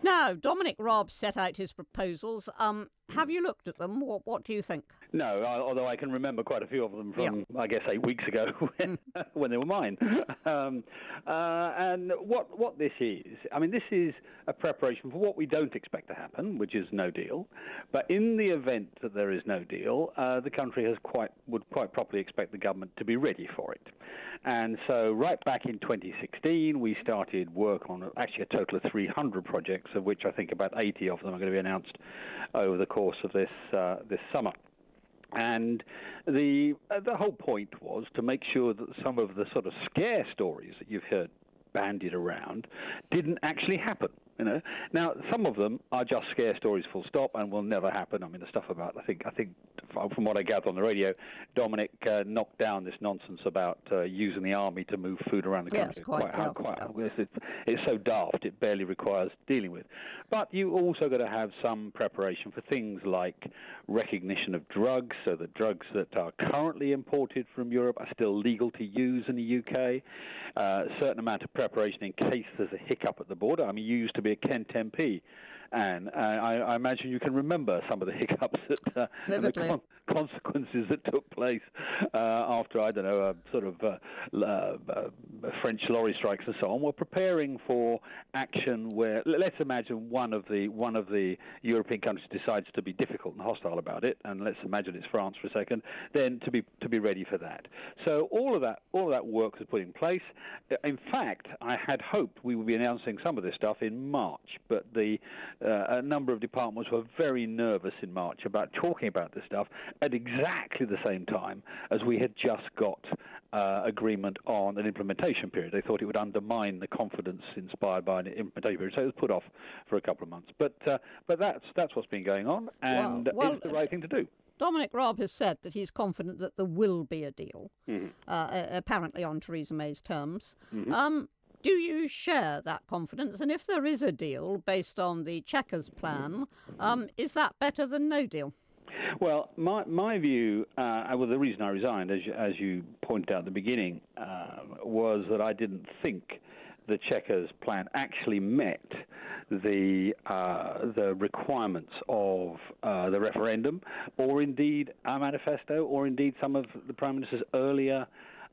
Now, Dominic Raab set out his proposals. Have you looked at them? What do you think? No, although I can remember quite a few of them from, I guess, 8 weeks ago when they were mine. And what this is, I mean, this is a preparation for what we don't expect to happen, which is no deal. But in the event that there is no deal, the country would quite properly expect the government to be ready for it. And so right back in 2016, we started work on actually a total of 300 projects, of which I think about 80 of them are going to be announced over the course of this summer. And the whole point was to make sure that some of the sort of scare stories that you've heard bandied around didn't actually happen. Now some of them are just scare stories, full stop, and will never happen. I mean, the stuff about I think from what I gather on the radio, Dominic knocked down this nonsense about using the army to move food around the country. Yes, it's so daft it barely requires dealing with. But you also got to have some preparation for things like recognition of drugs, so that drugs that are currently imported from Europe are still legal to use in the UK. A certain amount of preparation in case there's a hiccup at the border. I mean, you used to be a Kent MP, and I imagine you can remember some of the hiccups and the consequences that took place after, I don't know, French lorry strikes and so on. We're preparing for action where, let's imagine one of the European countries decides to be difficult and hostile about it, and let's imagine it's France for a second, then to be ready for that. So all of that work is put in place. In fact, I had hoped we would be announcing some of this stuff in March, but a number of departments were very nervous in March about talking about this stuff at exactly the same time as we had just got agreement on an implementation period. They thought it would undermine the confidence inspired by an implementation period, so it was put off for a couple of months. But that's what's been going on, and it's the right thing to do. Dominic Raab has said that he's confident that there will be a deal, apparently on Theresa May's terms. Do you share that confidence? And if there is a deal based on the chequers plan, is that better than no deal? Well, my view, the reason I resigned, as you pointed out at the beginning, was that I didn't think the chequers plan actually met the requirements of the referendum, or indeed our manifesto, or indeed some of the Prime Minister's earlier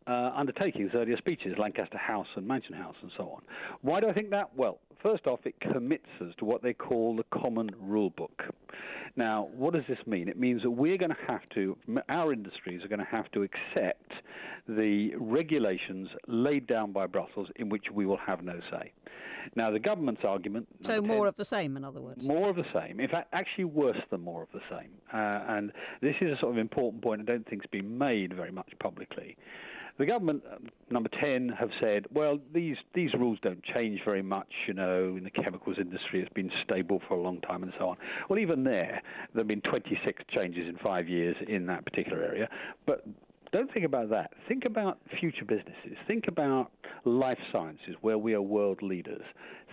undertakings, earlier speeches, Lancaster House and Mansion House and so on. Why do I think that? Well, first off, it commits us to what they call the Common Rule Book. Now, what does this mean? It means that we're going to have to, our industries are going to have to accept the regulations laid down by Brussels in which we will have no say. Now, the government's argument... So more of the same, in other words? More of the same. In fact, actually worse than more of the same. And this is a sort of important point I don't think has been made very much publicly. The government, number 10, have said, well, these rules don't change very much, in the chemicals industry. It's been stable for a long time and so on. Well, even there have been 26 changes in 5 years in that particular area. But don't think about that. Think about future businesses. Think about life sciences, where we are world leaders.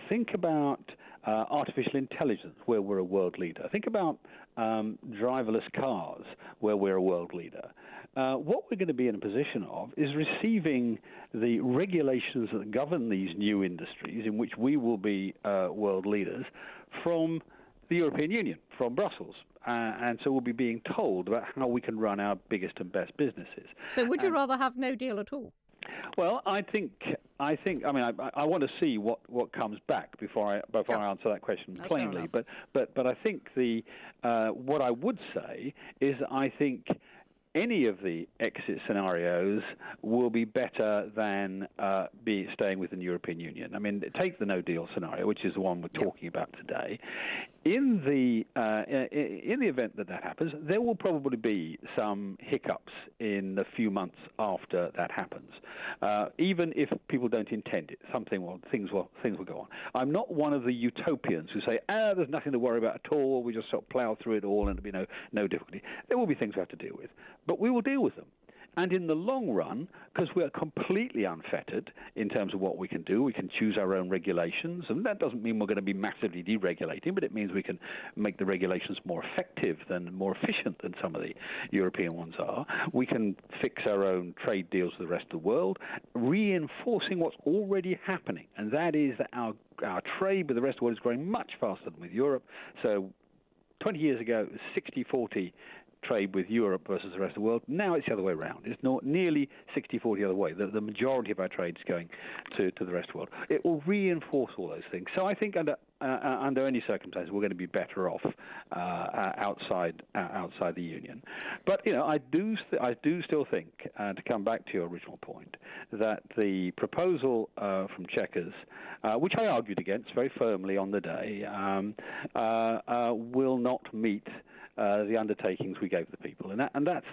Think about artificial intelligence, where we're a world leader. Think about driverless cars, where we're a world leader. What we're going to be in a position of is receiving the regulations that govern these new industries, in which we will be world leaders, from the European Union, from Brussels. And so we'll be being told about how we can run our biggest and best businesses. So would you rather have no deal at all? Well, I want to see what comes back before I answer that question plainly. But I think what I would say is I think any of the exit scenarios will be better than staying within the European Union. I mean, take the no deal scenario, which is the one we're talking about today. In the event that happens, there will probably be some hiccups in the few months after that happens. Even if people don't intend it, things will go on. I'm not one of the utopians who say, there's nothing to worry about at all. We just sort of plough through it all and there'll be no difficulty. There will be things we have to deal with, but we will deal with them. And in the long run, because we're completely unfettered in terms of what we can do, we can choose our own regulations, and that doesn't mean we're going to be massively deregulating, but it means we can make the regulations more effective and more efficient than some of the European ones are. We can fix our own trade deals with the rest of the world, reinforcing what's already happening, and that is that our trade with the rest of the world is growing much faster than with Europe. So 20 years ago, it was 60-40 trade with Europe versus the rest of the world. Now it's the other way around. It's not nearly 60-40 the other way. The majority of our trade is going to the rest of the world. It will reinforce all those things. So I think under any circumstances, we're going to be better off outside the union. But I do still think, to come back to your original point, that the proposal from Chequers, which I argued against very firmly on the day, will not meet the undertakings we gave the people, and that's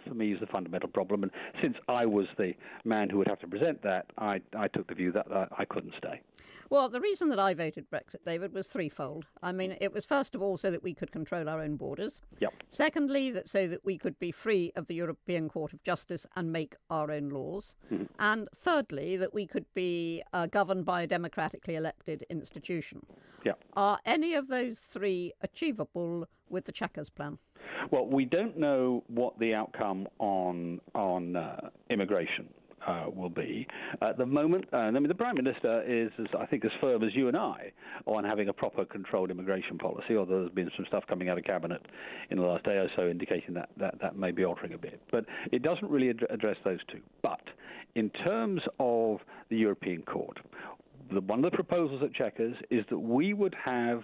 for me is the fundamental problem. And since I was the man who would have to present that, I took the view that I couldn't stay. Well, the reason that I voted Brexit, David, was threefold. I mean, it was first of all so that we could control our own borders. Yep. Secondly, so that we could be free of the European Court of Justice and make our own laws. Mm-hmm. And thirdly, that we could be governed by a democratically elected institution. Yep. Are any of those three achievable with the Chequers plan? Well, we don't know what the outcome on immigration will be. At the moment, the Prime Minister is, I think, as firm as you and I on having a proper controlled immigration policy, although there's been some stuff coming out of Cabinet in the last day or so indicating that may be altering a bit. But it doesn't really address those two. But in terms of the European Court, one of the proposals at Chequers is that we would have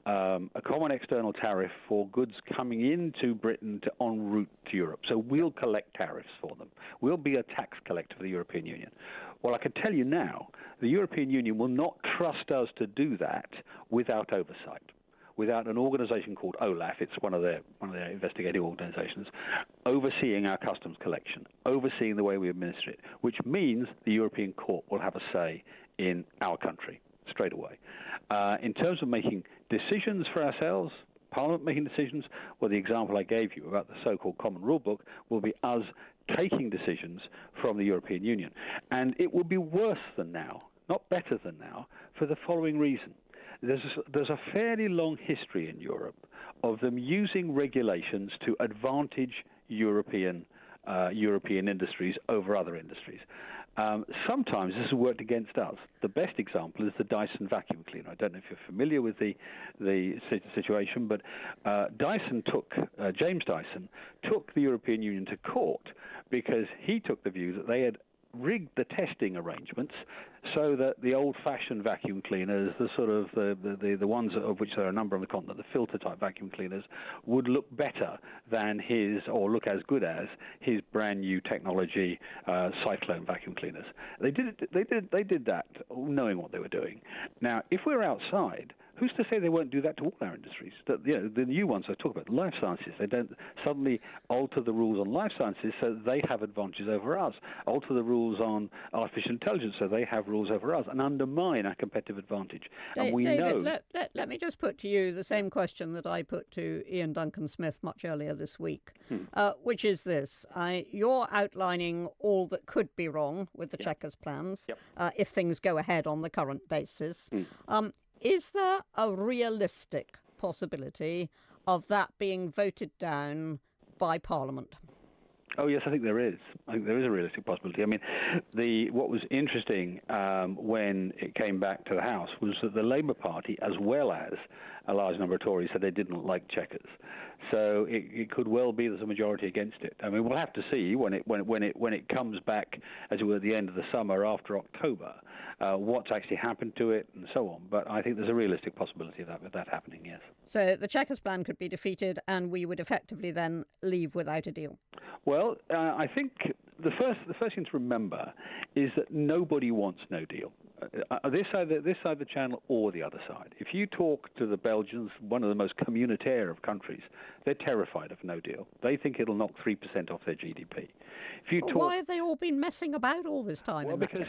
a common external tariff for goods coming into Britain en route to Europe. So we'll collect tariffs for them. We'll be a tax collector for the European Union. Well, I can tell you now, the European Union will not trust us to do that without oversight, without an organisation called OLAF, it's one of their investigative organisations, overseeing our customs collection, overseeing the way we administer it, which means the European Court will have a say in our country straight away. In terms of making decisions for ourselves, Parliament making decisions, well, the example I gave you about the so-called Common Rule Book will be us taking decisions from the European Union. And it will be worse than now, not better than now, for the following reason. There's a fairly long history in Europe of them using regulations to advantage European industries over other industries. Sometimes this has worked against us. The best example is the Dyson vacuum cleaner. I don't know if you're familiar with the situation, but James Dyson took the European Union to court because he took the view that they had rigged the testing arrangements so that the old-fashioned vacuum cleaners, the sort of the ones of which there are a number on the continent, the filter-type vacuum cleaners, would look better than or look as good as his brand-new technology Cyclone vacuum cleaners. They did that knowing what they were doing. Now, if we're outside, who's to say they won't do that to all our industries? The new ones I talk about, life sciences, they don't suddenly alter the rules on life sciences so that they have advantages over us, alter the rules on artificial intelligence so they have rules over us, and undermine our competitive advantage. And we David, know... let me just put to you the same question that I put to Ian Duncan Smith much earlier this week, which is this. You're outlining all that could be wrong with the Chequers plans if things go ahead on the current basis. Is there a realistic possibility of that being voted down by Parliament? Oh, yes, I think there is. I think there is a realistic possibility. I mean, what was interesting when it came back to the House was that the Labour Party, as well as a large number of Tories, said they didn't like Chequers. So it could well be there's a majority against it. I mean, we'll have to see when it comes back, as it were, at the end of the summer after October, what's actually happened to it and so on. But I think there's a realistic possibility of that happening, yes. So the Chequers plan could be defeated and we would effectively then leave without a deal? Well, I think the first thing to remember is that nobody wants no deal. This side of the channel or the other side. If you talk to the Belgians, one of the most communautaire of countries, they're terrified of no deal. They think it'll knock 3% off their GDP. Why have they all been messing about all this time? Well, because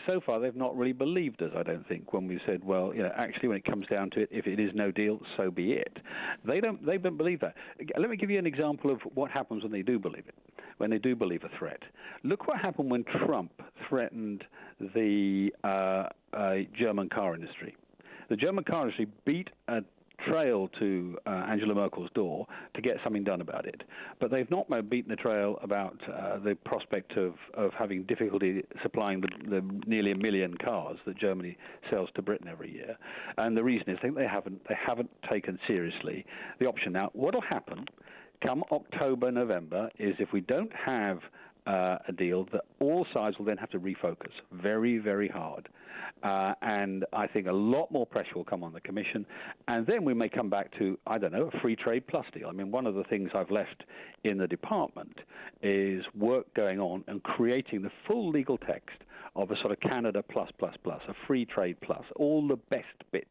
so far they've not really believed us, I don't think, when we said, well, actually when it comes down to it, if it is no deal, so be it. They don't believe that. Let me give you an example of what happens when they do believe it. when they do believe a threat. Look what happened when Trump threatened the German car industry. The German car industry beat a trail to Angela Merkel's door to get something done about it. But they've not beaten the trail about the prospect of having difficulty supplying the nearly 1 million cars that Germany sells to Britain every year. And the reason is I think they haven't taken seriously the option. Now, what will happen come October, November is if we don't have a deal, that all sides will then have to refocus very, very hard. And I think a lot more pressure will come on the Commission. And then we may come back to, I don't know, a free trade plus deal. I mean, one of the things I've left in the department is work going on and creating the full legal text of a sort of Canada plus, a free trade plus, all the best bits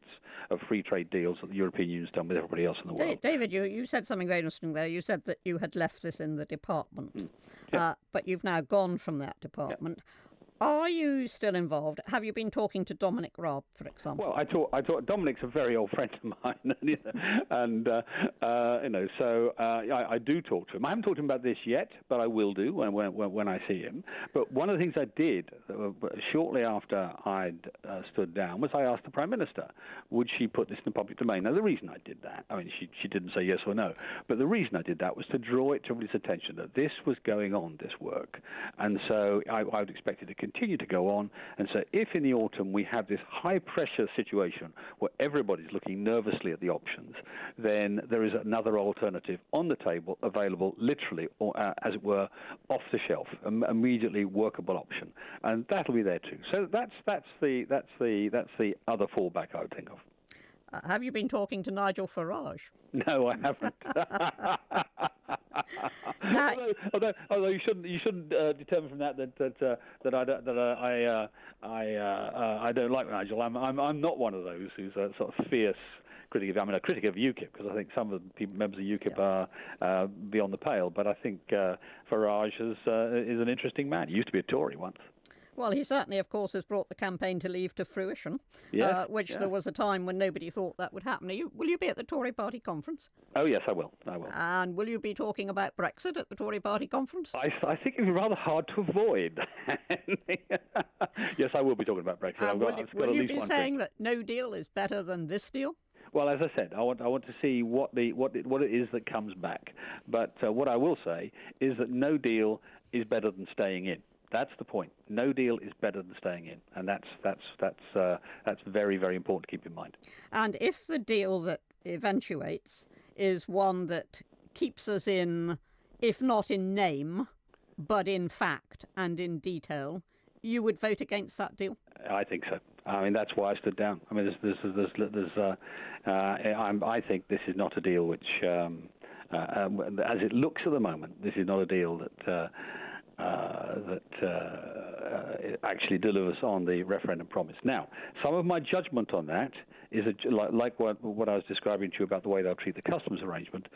of free trade deals that the European Union's done with everybody else in the world. David, you said something very interesting there. You said that you had left this in the department, but you've now gone from that department. Are you still involved? Have you been talking to Dominic Raab, for example? Well, I thought Dominic's a very old friend of mine, and so I do talk to him. I haven't talked to him about this yet, but I will do when I see him. But one of the things I did shortly after I'd stood down was I asked the Prime Minister, would she put this in the public domain? Now, the reason I did that, I mean, she didn't say yes or no, but the reason I did that was to draw it to everybody's attention that this was going on, this work, and so I would expect it to continue to go on. And so if in the autumn we have this high-pressure situation where everybody's looking nervously at the options, then there is another alternative on the table, available literally, or as it were, off the shelf, an immediately workable option, and that'll be there too. So that's the other fallback I would think of. Have you been talking to Nigel Farage? No, I haven't. Although you shouldn't determine from that I don't like Nigel. I'm not one of those who's a sort of fierce critic of. I'm a critic of UKIP because I think some of the members of UKIP are beyond the pale. But I think Farage is an interesting man. He used to be a Tory once. Well, he certainly, of course, has brought the campaign to leave to fruition, which there was a time when nobody thought that would happen. Will you be at the Tory party conference? Oh, yes, I will. And will you be talking about Brexit at the Tory party conference? I think it would be rather hard to avoid. Yes, I will be talking about Brexit. Will you be saying that no deal is better than this deal? Well, as I said, I want to see what it is that comes back. But what I will say is that no deal is better than staying in. That's the point. No deal is better than staying in, and that's very, very important to keep in mind. And if the deal that eventuates is one that keeps us in, if not in name, but in fact and in detail, you would vote against that deal? I think so. I mean, that's why I stood down. I mean, I think this is not a deal which, as it looks at the moment, this is not a deal that actually delivers on the referendum promise. Now, some of my judgment on that is like what I was describing to you about the way they'll treat the customs arrangement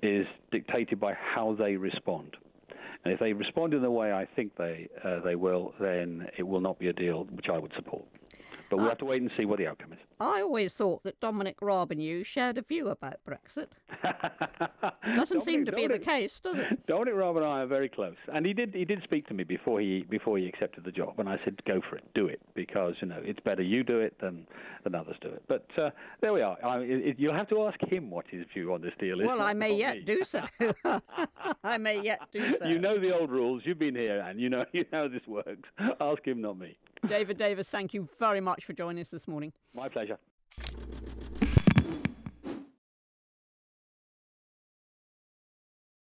is dictated by how they respond. And if they respond in the way I think they will, then it will not be a deal which I would support. But we'll have to wait and see what the outcome is. I always thought that Dominic Raab and you shared a view about Brexit. Doesn't seem to be the case, does it? Dominic Raab and I are very close, and he did speak to me before he accepted the job, and I said, go for it, do it, because it's better you do it than others do it. But there we are. You'll have to ask him what his view on this deal is. Well, I may yet do so. I may yet do so. You know the old rules. You've been here, and you know how this works. Ask him, not me. David Davis, thank you very much for joining us this morning. My pleasure.